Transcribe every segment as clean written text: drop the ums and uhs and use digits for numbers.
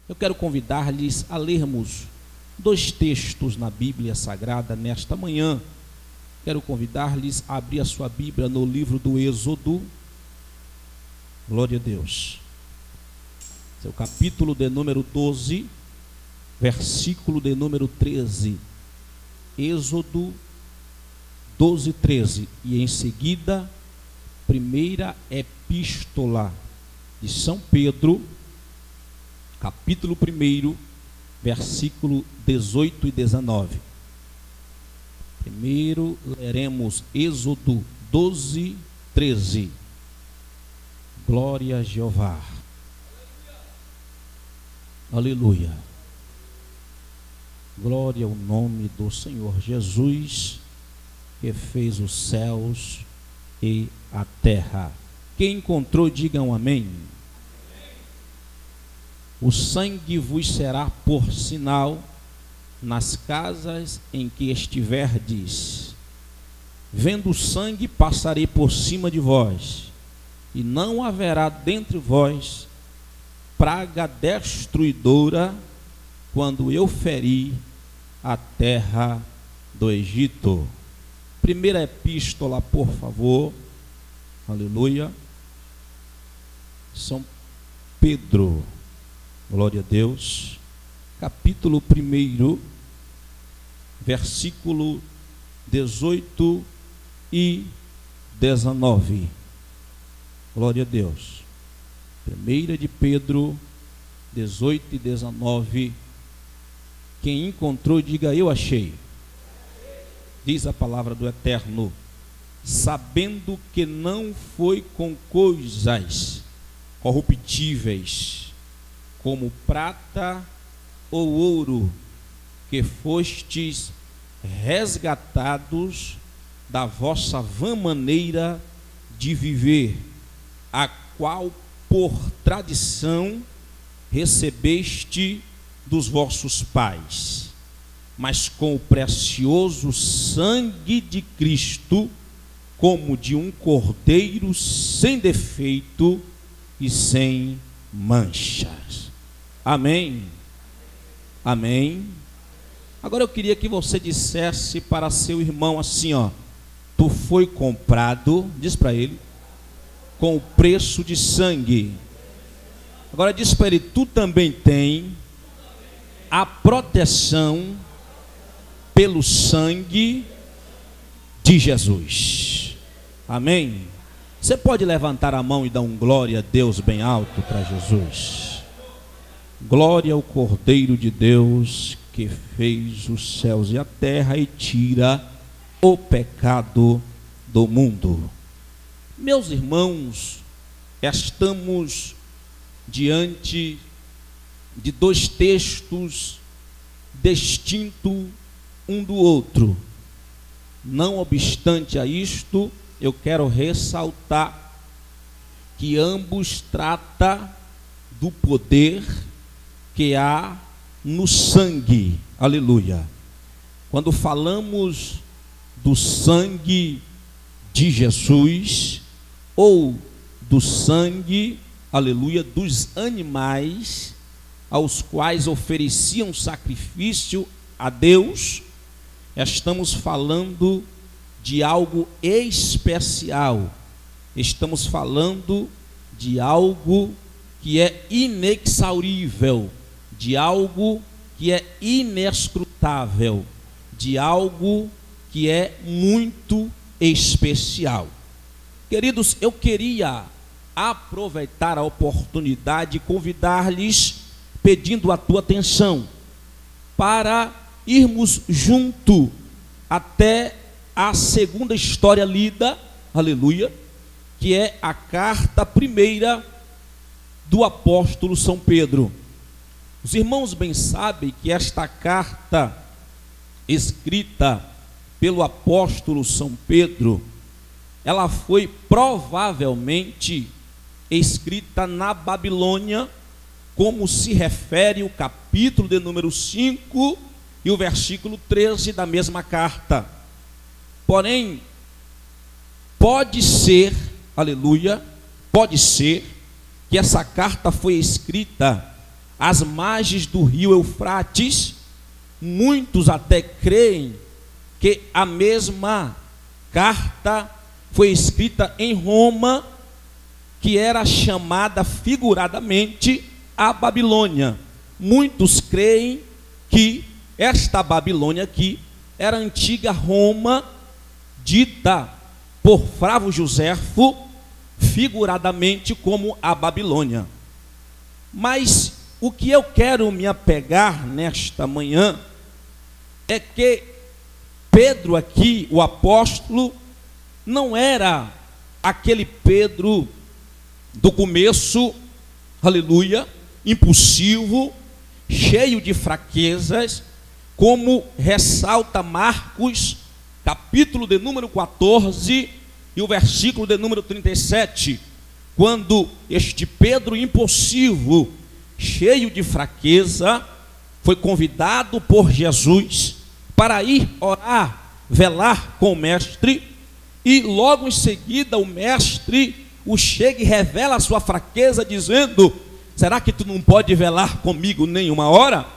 Eu quero convidar-lhes a lermos dois textos na Bíblia Sagrada nesta manhã. Quero convidar-lhes a abrir a sua Bíblia no livro do Êxodo. Glória a Deus. Seu capítulo de número 12, versículo de número 13. Êxodo 12, 13. E em seguida, primeira epístola de São Pedro, capítulo 1, versículo 18 e 19. Primeiro leremos Êxodo 12, 13. Glória a Jeová. Aleluia. Glória ao nome do Senhor Jesus, que fez os céus e a terra. Quem encontrou, digam amém. O sangue vos será por sinal nas casas em que estiverdes. Vendo o sangue, passarei por cima de vós, e não haverá dentre vós praga destruidora, quando eu ferir a terra do Egito. Primeira epístola, por favor. Aleluia. São Pedro. Glória a Deus. Capítulo 1, versículo 18 e 19. Glória a Deus. Primeira de Pedro 18 e 19. Quem encontrou, diga: eu achei. Diz a palavra do Eterno: sabendo que não foi com coisas corruptíveis, como prata ou ouro, que fostes resgatados da vossa vã maneira de viver, a qual por tradição recebeste dos vossos pais, mas com o precioso sangue de Cristo, como de um cordeiro sem defeito e sem manchas. Amém. Amém. Agora eu queria que você dissesse para seu irmão assim, ó: tu foi comprado, diz para ele, com o preço de sangue. Agora diz para ele: tu também tem a proteção pelo sangue de Jesus. Amém. Você pode levantar a mão e dar um glória a Deus bem alto para Jesus. Glória ao Cordeiro de Deus, que fez os céus e a terra e tira o pecado do mundo. Meus irmãos, estamos diante de dois textos distintos um do outro. Não obstante a isto, eu quero ressaltar que ambos tratam do poder que há no sangue. Aleluia. Quando falamos do sangue de Jesus, ou do sangue, aleluia, dos animais aos quais ofereciam sacrifício a Deus, estamos falando de algo especial. Estamos falando de algo que é inexaurível, de algo que é inescrutável, de algo que é muito especial. Queridos, eu queria aproveitar a oportunidade e convidar-lhes, pedindo a tua atenção, para irmos junto até a segunda história lida, aleluia, que é a carta primeira do apóstolo São Pedro. Os irmãos bem sabem que esta carta, escrita pelo apóstolo São Pedro, ela foi provavelmente escrita na Babilônia, como se refere o capítulo de número 5 e o versículo 13 da mesma carta. Porém, pode ser, aleluia, pode ser que essa carta foi escrita às margens do rio Eufrates, muitos até creem que a mesma carta foi escrita em Roma, que era chamada figuradamente a Babilônia. Muitos creem que esta Babilônia aqui era a antiga Roma, dita por Flávio Joséfo figuradamente como a Babilônia. Mas o que eu quero me apegar nesta manhã é que Pedro aqui, o apóstolo, não era aquele Pedro do começo, aleluia, impulsivo, cheio de fraquezas, como ressalta Marcos, capítulo de número 14 e o versículo de número 37, quando este Pedro impulsivo, cheio de fraqueza, foi convidado por Jesus para ir orar, velar com o mestre, e logo em seguida o mestre o chega e revela a sua fraqueza, dizendo: será que tu não pode velar comigo nenhuma hora?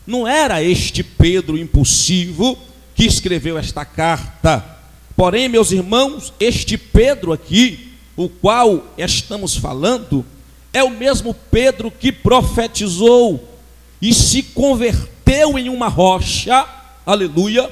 Não era este Pedro impulsivo que escreveu esta carta. Porém, meus irmãos, este Pedro aqui, o qual estamos falando, é o mesmo Pedro que profetizou e se converteu em uma rocha, aleluia,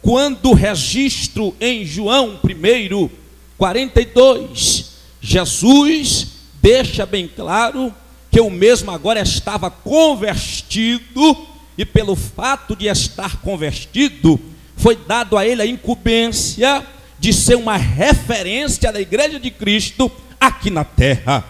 quando registro em João 1:42, Jesus deixa bem claro que o mesmo agora estava convertido, e pelo fato de estar convertido, foi dado a ele a incumbência de ser uma referência da igreja de Cristo aqui na terra.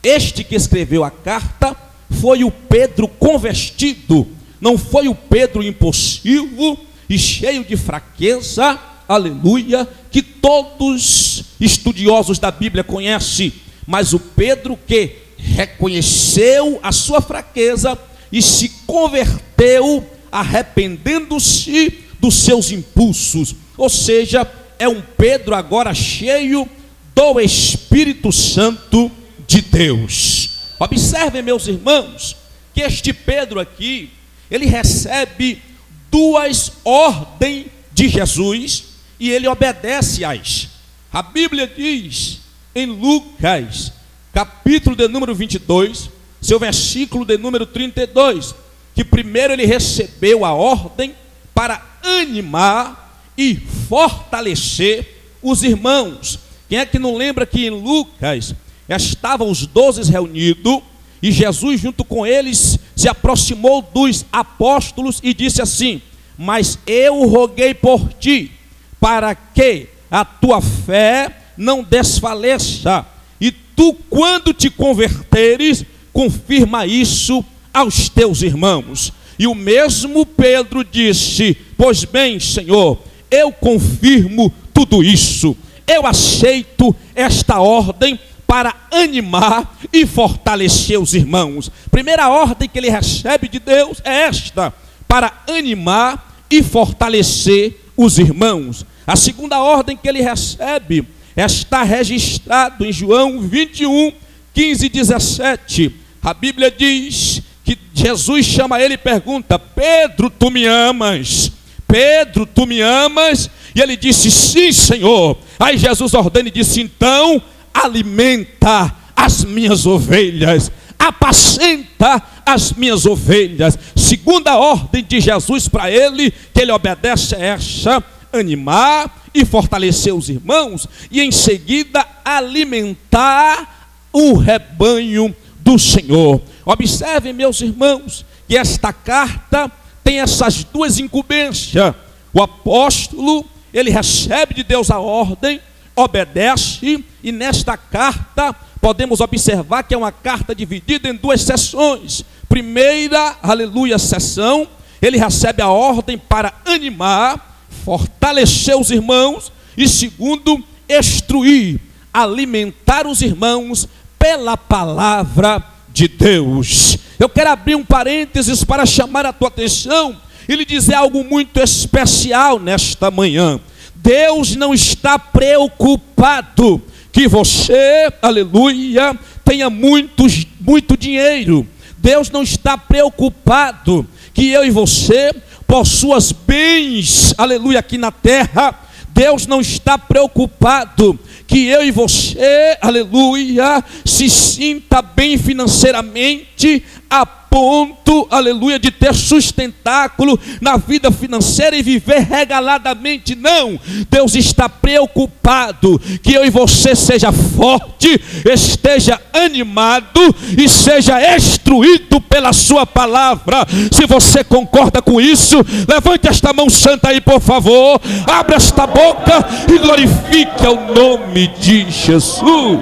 Este que escreveu a carta foi o Pedro convertido, não foi o Pedro impulsivo e cheio de fraqueza, aleluia, que todos estudiosos da Bíblia conhecem, mas o Pedro que reconheceu a sua fraqueza e se converteu, arrependendo-se dos seus impulsos. Ou seja, é um Pedro agora cheio do Espírito Santo de Deus. Observem, meus irmãos, que este Pedro aqui, ele recebe duas ordens de Jesus e ele obedece-as. A Bíblia diz em Lucas, capítulo de número 22, seu versículo de número 32, que primeiro ele recebeu a ordem para animar e fortalecer os irmãos. Quem é que não lembra que em Lucas estavam os 12 reunidos e Jesus junto com eles se aproximou dos apóstolos e disse assim: mas eu roguei por ti, para que a tua fé não desfaleça, e tu, quando te converteres, confirma isso aos teus irmãos. E o mesmo Pedro disse: pois bem, Senhor, eu confirmo tudo isso, eu aceito esta ordem para animar e fortalecer os irmãos. Primeira ordem que ele recebe de Deus é esta: para animar e fortalecer os irmãos. A segunda ordem que ele recebe está registrado em João 21, 15 e 17. A Bíblia diz que Jesus chama ele e pergunta: Pedro, tu me amas? Pedro, tu me amas? E ele disse: sim, Senhor. Aí Jesus ordena e disse: então alimenta as minhas ovelhas, apacenta as minhas ovelhas. Segunda ordem de Jesus para ele, que ele obedece, é essa: animar e fortalecer os irmãos, e em seguida alimentar o rebanho do Senhor. Observem, meus irmãos, que esta carta tem essas duas incumbências. O apóstolo, ele recebe de Deus a ordem, obedece, e nesta carta podemos observar que é uma carta dividida em duas sessões. Primeira, aleluia, sessão, ele recebe a ordem para animar, fortalecer os irmãos, e segundo, instruir, alimentar os irmãos pela palavra de Deus. Eu quero abrir um parênteses para chamar a tua atenção e lhe dizer algo muito especial nesta manhã. Deus não está preocupado que você, aleluia, tenha muito dinheiro. Deus não está preocupado que eu e você possuas bens, aleluia, aqui na terra. Deus não está preocupado que eu e você, aleluia, se sinta bem financeiramente a ponto, aleluia, de ter sustentáculo na vida financeira e viver regaladamente. Não, Deus está preocupado que eu e você seja forte, esteja animado e seja instruído pela sua palavra. Se você concorda com isso, levante esta mão santa aí, por favor, abra esta boca e glorifique ao nome de Jesus.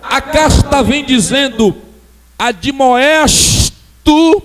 A carta vem dizendo: admoesto,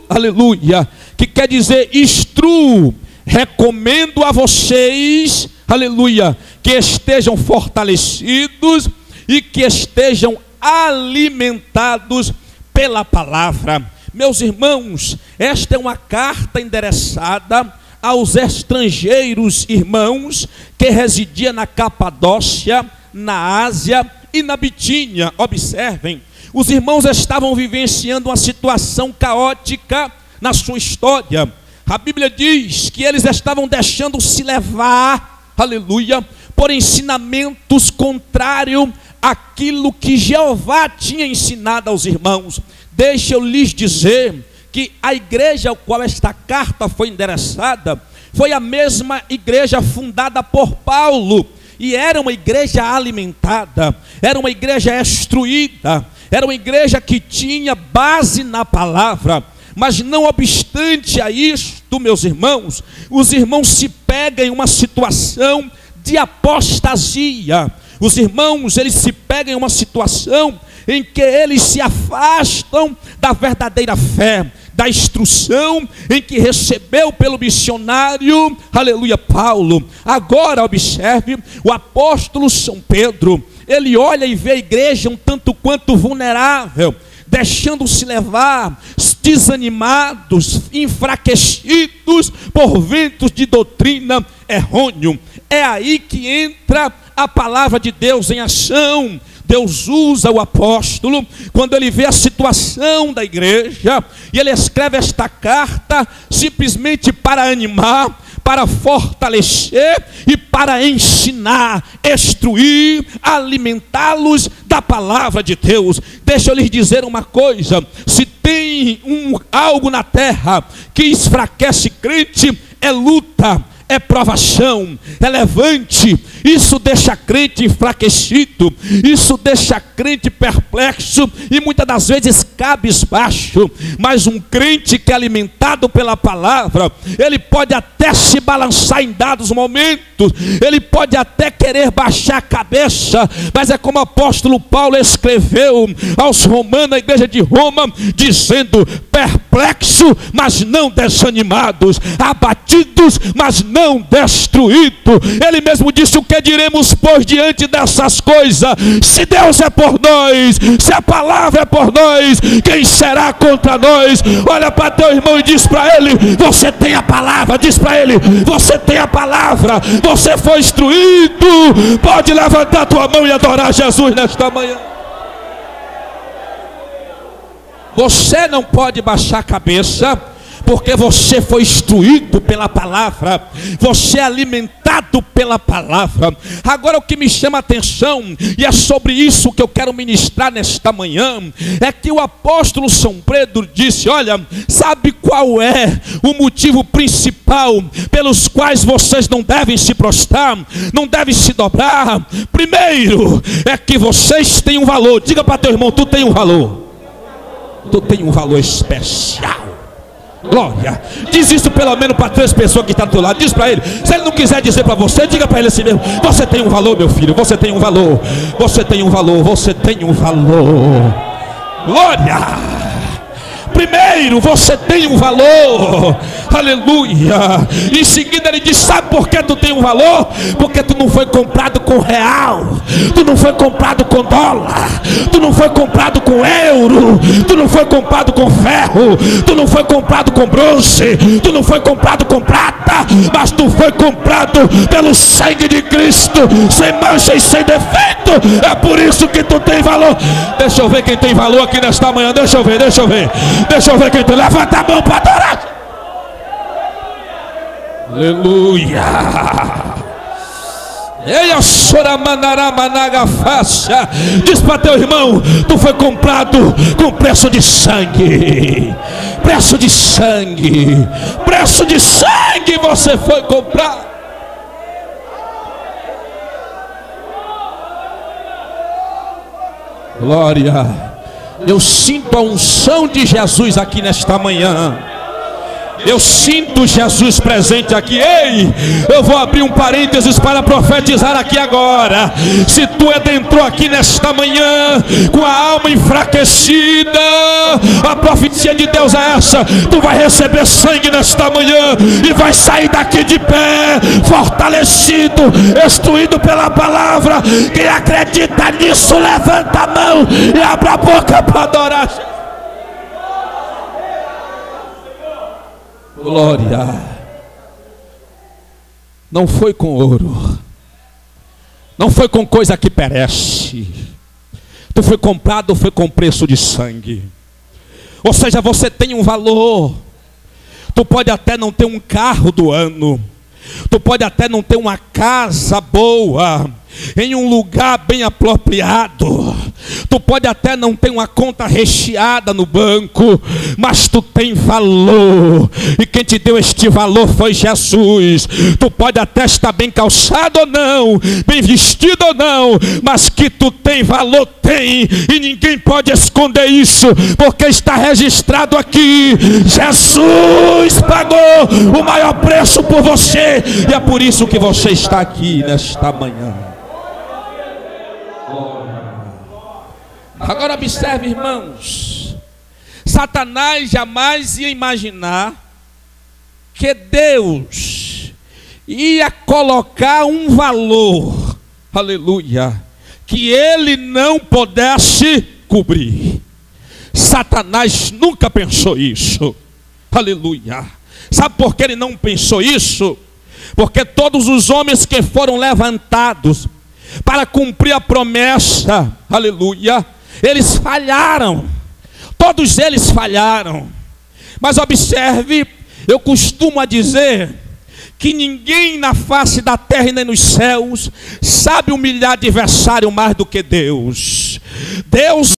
aleluia, que quer dizer instruo, recomendo a vocês, aleluia, que estejam fortalecidos e que estejam alimentados pela palavra. Meus irmãos, esta é uma carta endereçada aos estrangeiros irmãos que residiam na Capadócia, na Ásia e na Bitínia. Observem, os irmãos estavam vivenciando uma situação caótica na sua história. A Bíblia diz que eles estavam deixando-se levar, aleluia, por ensinamentos contrários àquilo que Jeová tinha ensinado aos irmãos. Deixa eu lhes dizer que a igreja ao qual esta carta foi endereçada foi a mesma igreja fundada por Paulo. E era uma igreja alimentada, era uma igreja instruída, era uma igreja que tinha base na palavra. Mas não obstante a isto, meus irmãos, os irmãos se pegam em uma situação de apostasia. Os irmãos, eles se pegam em uma situação em que eles se afastam da verdadeira fé, da instrução em que recebeu pelo missionário, aleluia, Paulo. Agora observe, o apóstolo São Pedro, ele olha e vê a igreja um tanto quanto vulnerável, deixando-se levar, desanimados, enfraquecidos por ventos de doutrina errôneo. É aí que entra a palavra de Deus em ação. Deus usa o apóstolo quando ele vê a situação da igreja e ele escreve esta carta simplesmente para animar, para fortalecer e para ensinar, instruir, alimentá-los da palavra de Deus. Deixa eu lhes dizer uma coisa: se tem algo na terra que enfraquece crente, é luta, é provação, é levante. Isso deixa crente enfraquecido, isso deixa crente perplexo e muitas das vezes cabisbaixo. Mas um crente que é alimentado pela palavra, ele pode até se balançar em dados momentos, ele pode até querer baixar a cabeça, mas é como o apóstolo Paulo escreveu aos romanos, na igreja de Roma, dizendo: perplexo, mas não desanimados, abatidos, mas não destruídos. Ele mesmo disse: o que diremos, pois, diante dessas coisas? Se Deus é por nós, se a palavra é por nós, quem será contra nós? Olha para teu irmão e diz para ele: você tem a palavra. Diz para ele: você tem a palavra, você foi instruído. Pode levantar tua mão e adorar Jesus nesta manhã. Você não pode baixar a cabeça, porque você foi instruído pela palavra, você é alimentado pela palavra. Agora o que me chama a atenção, e é sobre isso que eu quero ministrar nesta manhã, é que o apóstolo São Pedro disse: olha, sabe qual é o motivo principal pelos quais vocês não devem se prostrar, não devem se dobrar? Primeiro, é que vocês têm um valor. Diga para teu irmão: tu tem um valor, tu tem um valor especial. Glória. Diz isso pelo menos para 3 pessoas que estão do teu lado. Diz para ele. Se ele não quiser dizer para você, diga para ele assim mesmo: você tem um valor, meu filho. Você tem um valor. Você tem um valor. Você tem um valor. Glória. Primeiro, você tem um valor. aleluia. Em seguida ele diz: sabe por que tu tem um valor? Porque tu não foi comprado com real, tu não foi comprado com dólar, tu não foi comprado com euro, tu não foi comprado com ferro, tu não foi comprado com bronze, tu não foi comprado com prata, mas tu foi comprado pelo sangue de Cristo, sem mancha e sem defeito. É por isso que tu tem valor. Deixa eu ver quem tem valor aqui nesta manhã. Deixa eu ver quem tem. Levanta a mão para adorar. Aleluia. Eia choramanará managa faixa. Diz para teu irmão: tu foi comprado com preço de sangue. Preço de sangue. Preço de sangue você foi comprado. Glória. Eu sinto a unção de Jesus aqui nesta manhã. Eu sinto Jesus presente aqui. Ei, eu vou abrir um parênteses para profetizar aqui agora. Se tu adentrou aqui nesta manhã com a alma enfraquecida, a profecia de Deus é essa: tu vai receber sangue nesta manhã e vai sair daqui de pé, fortalecido, instruído pela palavra. Quem acredita nisso, levanta a mão e abre a boca para adorar. Glória. Não foi com ouro, não foi com coisa que perece. Tu foi comprado, foi com preço de sangue. Ou seja, você tem um valor. Tu pode até não ter um carro do ano, tu pode até não ter uma casa boa, em um lugar bem apropriado, tu pode até não ter uma conta recheada no banco, mas tu tem valor, e quem te deu este valor foi Jesus. Tu pode até estar bem calçado ou não, bem vestido ou não, mas que tu tem valor, tem, e ninguém pode esconder isso, porque está registrado aqui: Jesus pagou o maior preço por você, e é por isso que você está aqui nesta manhã. Agora observe, irmãos, Satanás jamais ia imaginar que Deus ia colocar um valor, aleluia, que ele não pudesse cobrir. Satanás nunca pensou isso, aleluia. Sabe por que ele não pensou isso? Porque todos os homens que foram levantados para cumprir a promessa, aleluia, eles falharam. Todos eles falharam. Mas observe, eu costumo dizer que ninguém na face da terra e nem nos céus sabe humilhar adversário mais do que Deus. Deus